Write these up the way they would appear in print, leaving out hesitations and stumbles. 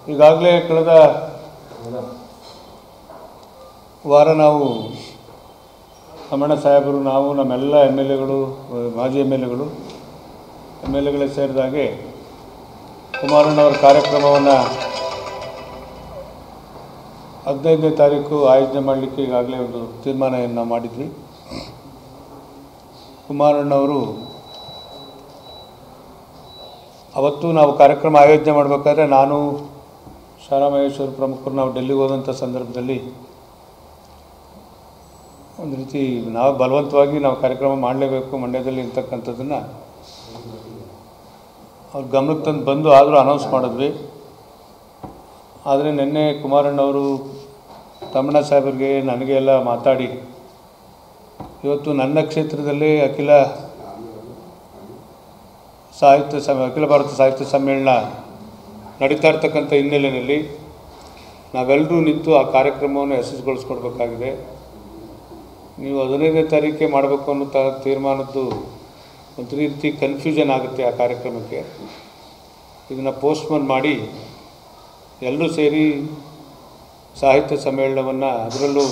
ಈಗಾಗಲೇ ಕಳೆದ ವಾರ ನಾವು ತಮ್ಮಣ್ಣ ಸಾಹೇಬರು, ನಾವು, ನಮ್ಮೆಲ್ಲ MLAಗಳು, ಮಾಜಿ MLAಗಳೇ ಸೇರಿದಾಗೆ ಕುಮಾರಣ್ಣವರ ಕಾರ್ಯಕ್ರಮವನ್ನು 15ನೇ ತಾರೀಕು ಆಯೋಜನೆ ಮಾಡಲಿಕ್ಕೆ ಈಗಾಗಲೇ ಒಂದು ತೀರ್ಮಾನವನ್ನು ಮಾಡಿದ್ವಿ. ಕುಮಾರಣ್ಣವರು ಅವತ್ತು ನಾವು ಕಾರ್ಯಕ್ರಮ ಆಯೋಜನೆ ಮಾಡಬೇಕಾದ್ರೆ ನಾನು ಶಾಲಾ ಮಹೇಶ್ವರ ಪ್ರಮುಖರು ನಾವು ಡೆಲ್ಲಿಗೆ ಹೋದಂಥ ಸಂದರ್ಭದಲ್ಲಿ ಒಂದು ರೀತಿ ನಾವು ಬಲವಂತವಾಗಿ ನಾವು ಕಾರ್ಯಕ್ರಮ ಮಾಡಲೇಬೇಕು ಮಂಡ್ಯದಲ್ಲಿ ಅಂತಕ್ಕಂಥದ್ದನ್ನು ಅವ್ರ ಗಮನಕ್ಕೆ ತಂದು ಬಂದು ಆದರೂ ಅನೌನ್ಸ್ ಮಾಡಿದ್ವಿ. ಆದರೆ ನಿನ್ನೆ ಕುಮಾರಣ್ಣವರು ತಮ್ಮಣ್ಣ ಸಾಹೇಬರಿಗೆ ನನಗೆ ಎಲ್ಲ ಮಾತಾಡಿ ಇವತ್ತು ನನ್ನ ಕ್ಷೇತ್ರದಲ್ಲಿ ಅಖಿಲ ಭಾರತ ಸಾಹಿತ್ಯ ಸಮ್ಮೇಳನ ನಡೀತಾ ಇರ್ತಕ್ಕಂಥ ಹಿನ್ನೆಲೆಯಲ್ಲಿ ನಾವೆಲ್ಲರೂ ನಿಂತು ಆ ಕಾರ್ಯಕ್ರಮವನ್ನು ಯಶಸ್ವಿಗೊಳಿಸ್ಕೊಡ್ಬೇಕಾಗಿದೆ. ನೀವು 15ನೇ ತಾರೀಕೆ ಮಾಡಬೇಕು ಅನ್ನೋ ತೀರ್ಮಾನದ್ದು ಒಂದು ರೀತಿ ಕನ್ಫ್ಯೂಷನ್ ಆಗುತ್ತೆ. ಆ ಕಾರ್ಯಕ್ರಮಕ್ಕೆ ಇದನ್ನು ಪೋಸ್ಟ್ಪೋನ್ ಮಾಡಿ ಎಲ್ಲರೂ ಸೇರಿ ಸಾಹಿತ್ಯ ಸಮ್ಮೇಳನವನ್ನು, ಅದರಲ್ಲೂ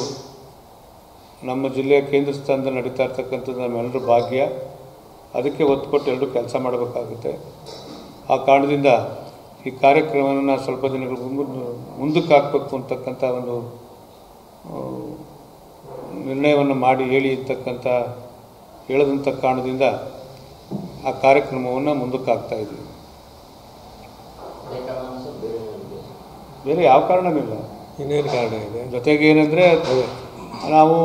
ನಮ್ಮ ಜಿಲ್ಲೆಯ ಕೇಂದ್ರ ಸ್ಥಾನದಲ್ಲಿ ನಡೀತಾ ಇರ್ತಕ್ಕಂಥದ್ದು ನಮ್ಮೆಲ್ಲರೂ ಭಾಗ್ಯ, ಅದಕ್ಕೆ ಒತ್ತು ಕೊಟ್ಟು ಎಲ್ಲರೂ ಕೆಲಸ ಮಾಡಬೇಕಾಗುತ್ತೆ. ಆ ಕಾರಣದಿಂದ ಈ ಕಾರ್ಯಕ್ರಮವನ್ನು ಸ್ವಲ್ಪ ದಿನಗಳು ಮುಂದಕ್ಕೆ ಹಾಕಬೇಕು ಅಂತಕ್ಕಂಥ ಒಂದು ನಿರ್ಣಯವನ್ನು ಮಾಡಿ ಹೇಳದಂಥ ಕಾರಣದಿಂದ ಆ ಕಾರ್ಯಕ್ರಮವನ್ನು ಮುಂದಕ್ಕೆ ಹಾಕ್ತಾಯಿದ್ವಿ. ಬೇರೆ ಯಾವ ಕಾರಣವಿಲ್ಲ, ಇನ್ನೇನು ಕಾರಣ ಇದೆ. ಜೊತೆಗೆ ಏನಂದರೆ ನಾವು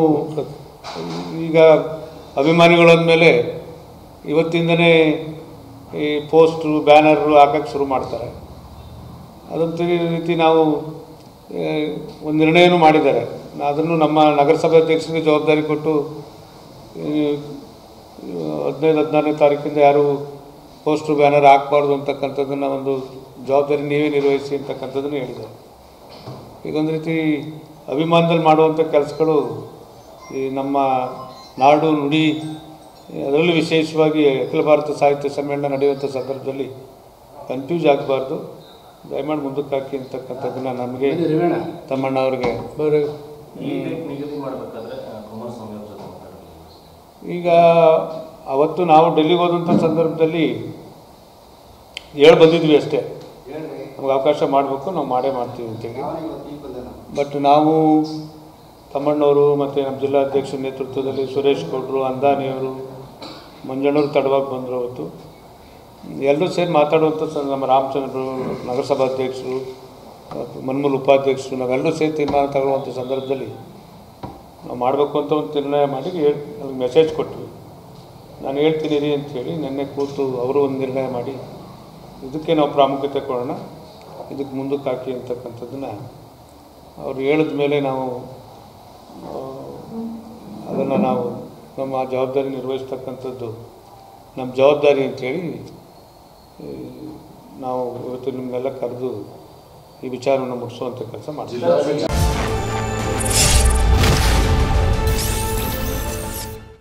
ಈಗ ಅಭಿಮಾನಿಗಳಂದಮೇಲೆ ಇವತ್ತಿಂದನೇ ಈ ಪೋಸ್ಟ್ರು ಬ್ಯಾನರು ಹಾಕೋಕ್ಕೆ ಶುರು ಮಾಡ್ತಾರೆ. ಅದಂತ ರೀತಿ ನಾವು ಒಂದು ನಿರ್ಣಯನೂ ಮಾಡಿದ್ದಾರೆ. ಅದನ್ನು ನಮ್ಮ ನಗರಸಭೆ ಅಧ್ಯಕ್ಷರಿಗೆ ಜವಾಬ್ದಾರಿ ಕೊಟ್ಟು 15-16ನೇ ತಾರೀಕಿಂದ ಯಾರು ಪೋಸ್ಟ್ರು ಬ್ಯಾನರ್ ಹಾಕಬಾರ್ದು ಅಂತಕ್ಕಂಥದ್ದನ್ನು ಒಂದು ಜವಾಬ್ದಾರಿ ನೀವೇ ನಿರ್ವಹಿಸಿ ಅಂತಕ್ಕಂಥದ್ದನ್ನು ಹೇಳಿದ್ದಾರೆ. ಈಗ ಒಂದು ರೀತಿ ಅಭಿಮಾನದಲ್ಲಿ ಮಾಡುವಂಥ ಕೆಲಸಗಳು ಈ ನಮ್ಮ ನಾಡು ನುಡಿ, ಅದರಲ್ಲೂ ವಿಶೇಷವಾಗಿ ಅಖಿಲ ಭಾರತ ಸಾಹಿತ್ಯ ಸಮ್ಮೇಳನ ನಡೆಯುವಂಥ ಸಂದರ್ಭದಲ್ಲಿ ಕನ್ಫ್ಯೂಸ್ ಆಗಬಾರ್ದು, ದಯಮಾಡಿ ಮುಂದಕ್ಕೆ ಹಾಕಿ ಅಂತಕ್ಕಂಥದ್ದನ್ನು ನಮಗೆ ತಮ್ಮಣ್ಣ ಅವ್ರಿಗೆ ಈಗ ಅವತ್ತು ನಾವು ಡೆಲ್ಲಿಗೆ ಹೋದಂಥ ಸಂದರ್ಭದಲ್ಲಿ ಬಂದಿದ್ವಿ ಅಷ್ಟೇ, ನಮ್ಗೆ ಅವಕಾಶ ಮಾಡಬೇಕು, ನಾವು ಮಾಡ್ತೀವಿ ಅಂತೇಳಿ. ಬಟ್ ನಾವು ತಮ್ಮಣ್ಣವರು ಮತ್ತು ನಮ್ಮ ಜಿಲ್ಲಾಧ್ಯಕ್ಷರ ನೇತೃತ್ವದಲ್ಲಿ ಸುರೇಶ್ ಗೌಡರು, ಅಂದಾನಿಯವರು, ಮಂಜಣ್ಣವರು ತಡವಾಗಿ ಬಂದರು. ಅವತ್ತು ಎಲ್ಲರೂ ಸೇರಿ ಮಾತಾಡುವಂಥ ನಮ್ಮ ರಾಮಚಂದ್ರರು, ನಗರಸಭಾಧ್ಯಕ್ಷರು, ಮನ್ಮೂಲ ಉಪಾಧ್ಯಕ್ಷರು, ನಾವೆಲ್ಲರೂ ಸೇರಿ ತೀರ್ಮಾನ ತಗೊಳ್ಳುವಂಥ ಸಂದರ್ಭದಲ್ಲಿ ನಾವು ಮಾಡಬೇಕು ಅಂತ ಒಂದು ನಿರ್ಣಯ ಮಾಡಿ ಅವ್ರಿಗೆ ಮೆಸೇಜ್ ಕೊಟ್ವಿ. ನಾನು ಹೇಳ್ತೀನಿ ರೀ ಅಂಥೇಳಿ ನೆನ್ನೆ ಕೂತು ಅವರು ಒಂದು ನಿರ್ಣಯ ಮಾಡಿ ಇದಕ್ಕೆ ನಾವು ಪ್ರಾಮುಖ್ಯತೆ ಕೊಡೋಣ, ಇದಕ್ಕೆ ಮುಂದಕ್ಕೆ ಹಾಕಿ ಅಂತಕ್ಕಂಥದ್ದನ್ನು ಅವ್ರು ಹೇಳಿದ ಮೇಲೆ ನಾವು ಅದನ್ನು ನಾವು ನಮ್ಮ ಜವಾಬ್ದಾರಿ ನಿರ್ವಹಿಸ್ತಕ್ಕಂಥದ್ದು ನಮ್ಮ ಜವಾಬ್ದಾರಿ ಅಂಥೇಳಿ ನಾವು ಇವತ್ತು ನಿಮ್ಮನ್ನೆಲ್ಲ ಕರೆದು ಈ ವಿಚಾರವನ್ನು ಮುಗಿಸುವಂಥ ಕೆಲಸ ಮಾಡ್ತೀವಿ.